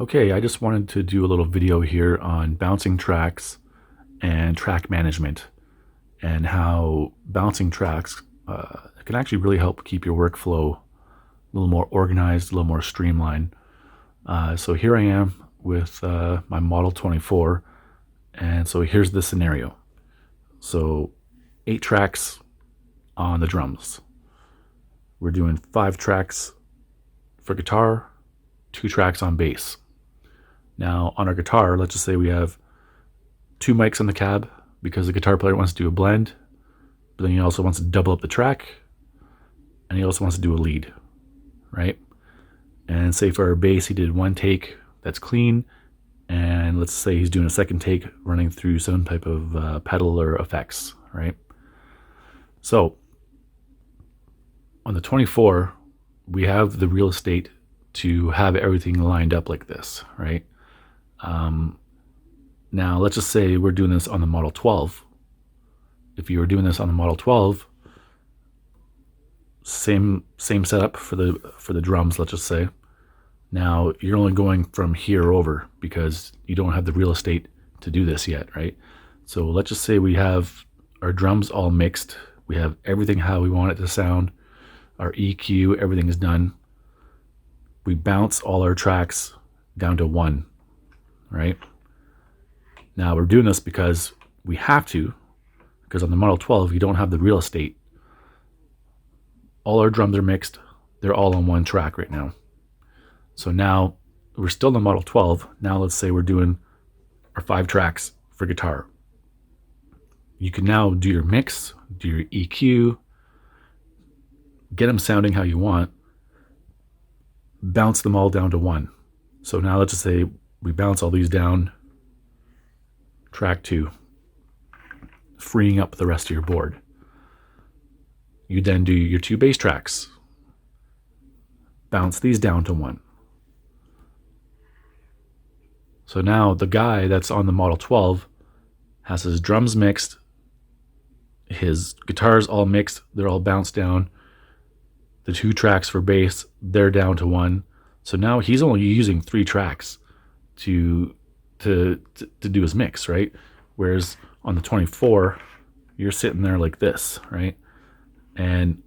Okay, I just wanted to do a little video here on bouncing tracks and track management and how bouncing tracks can actually really help keep your workflow a little more organized, a little more streamlined. So here I am with my Model 24, and so here's the scenario. So 8 tracks on the drums. We're doing 5 tracks for guitar, 2 tracks on bass. Now on our guitar, let's just say we have 2 mics on the cab because the guitar player wants to do a blend, but then he also wants to double up the track, and he also wants to do a lead, right? And say for our bass, he did 1 take that's clean, and let's say he's doing a 2nd take running through some type of pedal or effects, right? So on the 24, we have the real estate to have everything lined up like this, right? Now let's just say we're doing this on the Model 12. If you were doing this on the Model 12, same setup for the drums, let's just say. Now you're only going from here over because you don't have the real estate to do this yet, right? So let's just say we have our drums all mixed. We have everything how we want it to sound. Our EQ, everything is done. We bounce all our tracks down to 1, right? Now we're doing this because we have to, because on the Model 12, you don't have the real estate. All our drums are mixed. They're all on 1 track right now. So now we're still in the Model 12. Now let's say we're doing our 5 tracks for guitar. You can now do your mix, do your EQ, get them sounding how you want, bounce them all down to 1. So now let's just say we bounce all these down, track 2, freeing up the rest of your board. You then do your 2 bass tracks, bounce these down to 1. So now the guy that's on the Model 12 has his drums mixed, his guitars all mixed, they're all bounced down. The 2 tracks for bass, they're down to 1. So now he's only using 3 tracks to do his mix, right? Whereas on the 24, you're sitting there like this, right? And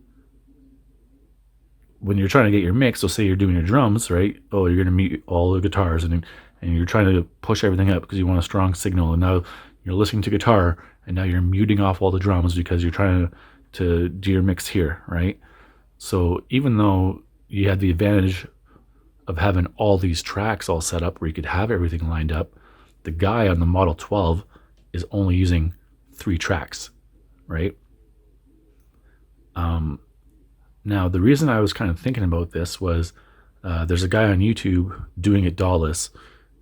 when you're trying to get your mix, so say you're doing your drums, right? Oh, you're going to mute all the guitars and you're trying to push everything up because you want a strong signal. And now you're listening to guitar and now you're muting off all the drums because you're trying to do your mix here, right? So even though you had the advantage of having all these tracks all set up where you could have everything lined up, the guy on the Model 12 is only using 3 tracks, right? Now, the reason I was kind of thinking about this was there's a guy on YouTube doing it DAWless,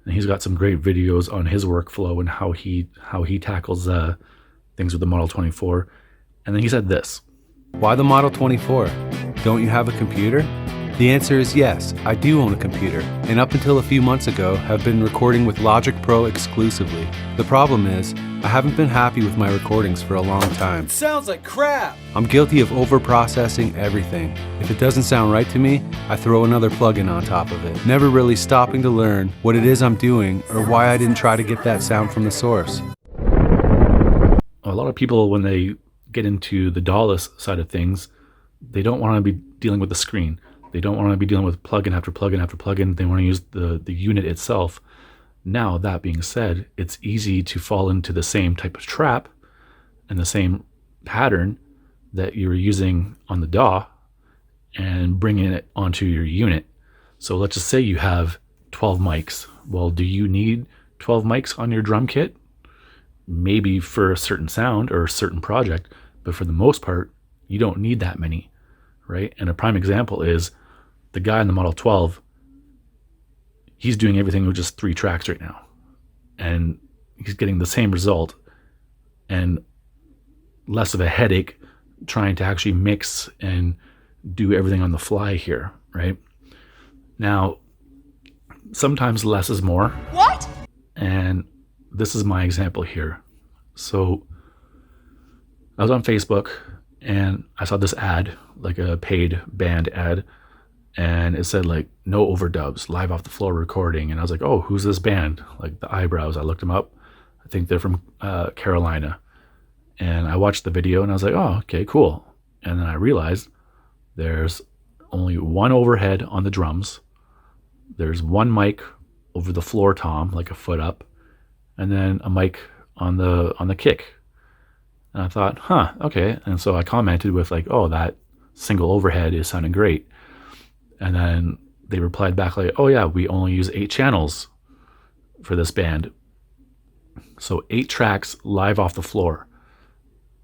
and he's got some great videos on his workflow and how he tackles things with the Model 24. And then he said this. Why the Model 24? Don't you have a computer? The answer is yes, I do own a computer, and up until a few months ago have been recording with Logic Pro exclusively. The problem is, I haven't been happy with my recordings for a long time. It sounds like crap! I'm guilty of over-processing everything. If it doesn't sound right to me, I throw another plugin on top of it, never really stopping to learn what it is I'm doing or why I didn't try to get that sound from the source. A lot of people, when they get into the DAWless side of things, they don't want to be dealing with the screen. They don't want to be dealing with plugin after plugin after plugin. They want to use the unit itself. Now, that being said, it's easy to fall into the same type of trap and the same pattern that you're using on the DAW and bringing it onto your unit. So let's just say you have 12 mics. Well, do you need 12 mics on your drum kit? Maybe for a certain sound or a certain project, but for the most part, you don't need that many, right? And a prime example is the guy in the Model 12. He's doing everything with just 3 tracks right now, and he's getting the same result and less of a headache trying to actually mix and do everything on the fly here, right? Now, sometimes less is more. What? And this is my example here. So I was on Facebook and I saw this ad, like a paid band ad, and it said like no overdubs, live off the floor recording. And I was like, oh, who's this band? Like the Eyebrows. I looked them up. I think they're from Carolina. And I watched the video and I was like, oh, okay, cool. And then I realized there's only one overhead on the drums. There's one mic over the floor tom, like a foot up, and then a mic on the kick. And I thought, huh, okay. And so I commented with like, oh, that single overhead is sounding great. And then they replied back like, oh yeah, we only use 8 channels for this band. So 8 tracks live off the floor.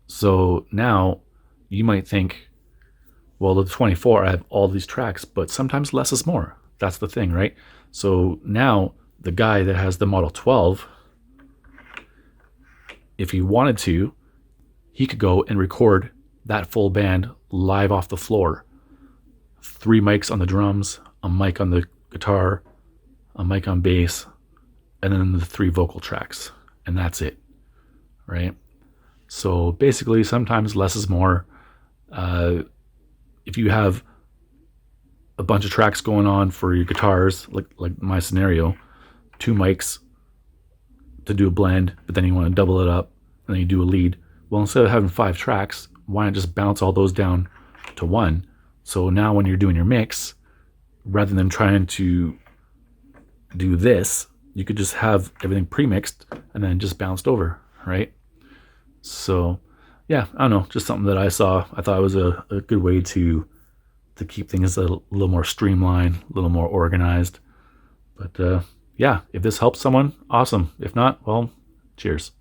So now you might think, well, the 24, I have all these tracks, but sometimes less is more. That's the thing, right? So now the guy that has the Model 12, if he wanted to, he could go and record that full band live off the floor. 3 mics on the drums, a mic on the guitar, a mic on bass, and then the 3 vocal tracks. And that's it, right? So basically, sometimes less is more. If you have a bunch of tracks going on for your guitars, like my scenario, 2 mics to do a blend, but then you want to double it up, and then you do a lead. Well, instead of having 5 tracks, why not just bounce all those down to 1? So now when you're doing your mix, rather than trying to do this, you could just have everything pre-mixed and then just bounced over, right? So yeah, I don't know, just something that I saw. I thought it was a good way to keep things a little more streamlined, a little more organized. But yeah, if this helps someone, awesome. If not, well, cheers.